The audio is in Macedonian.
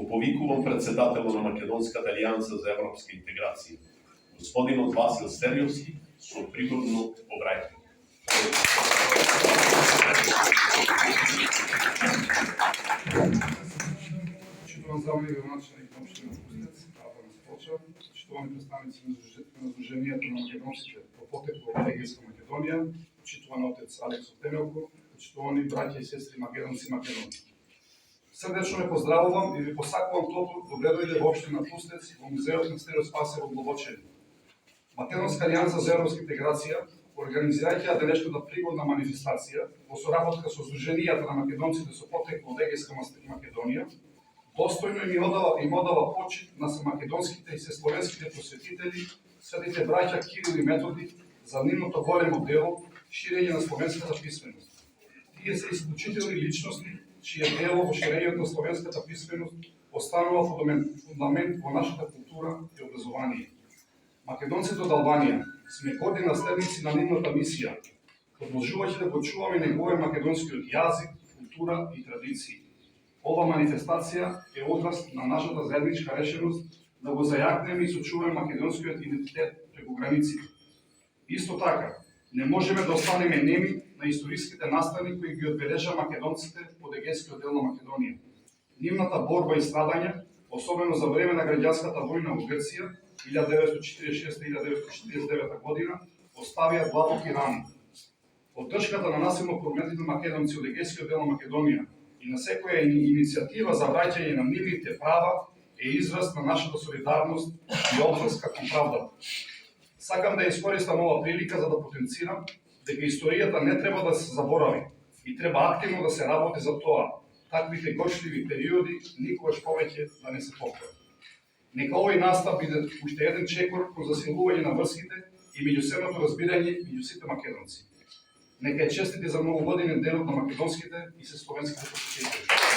повикувам председателот на Македонската алијанса за европска интеграција, господинот Васил Стерјовски, со пригодно обраќање. Почитуван заместник градоначелник на општина Пустец, Атанас Поча, почитувани представници на Сдруженијето на македонците по потекло од Егејска Македонија, почитуван отец Алексов Темелко, почитувани браќа и сестри македонци и македонци. Срдечно ме поздравувам и ви посакувам топло добре дојде во општина Пустец во музеот на Стерео Спасе во Глобочење. Македонска алијанса за европска интеграција, организирајќи ја денешната пригодна манифестација во соработка со Сдруженијата на македонците со потекло од Егејска Македонија, достојно им одава почит на македонските и словенските просветители, светите браќа Кирил и Методи за нивното големо дело, ширење на словенската писменост. Тие се исклучителни личности, чие дело во ширењето на словенската писменост останува фундамент во нашата култура и образование. Македонците од Албанија сме горди наследници на нивната мисија, продолжувајќи да го чуваме неговиот македонскиот јазик, култура и традиции. Ова манифестација е одраз на нашата заедничка решеност да го зајакнеме и сочуваме македонскиот идентитет преку границите. Исто така, не можеме да останеме неми на историските настани кои ги одбележа македонците од егејскиот дел на Македонија. Нивната борба и страдање, особено за време на граѓанската војна во Грција 1946-1949 година, оставија длабоки рани. Поддршката на насилно прогнатите македонци од егејскиот дел на Македонија и на секоја иницијатива за враќање на нивните права е израз на нашата солидарност и обврска кон правдата. Сакам да искористам ова прилика за да потенцирам дека историјата не треба да се заборави и треба активно да се работи за тоа, таквите горчливи периоди никогаш повеќе да не се повторат. Нека овој настап биде уште еден чекор кон засилување на врските и меѓусебното разбирање меѓу сите македонци. Нека е честити за многу години денот на македонските и се словенските посетители.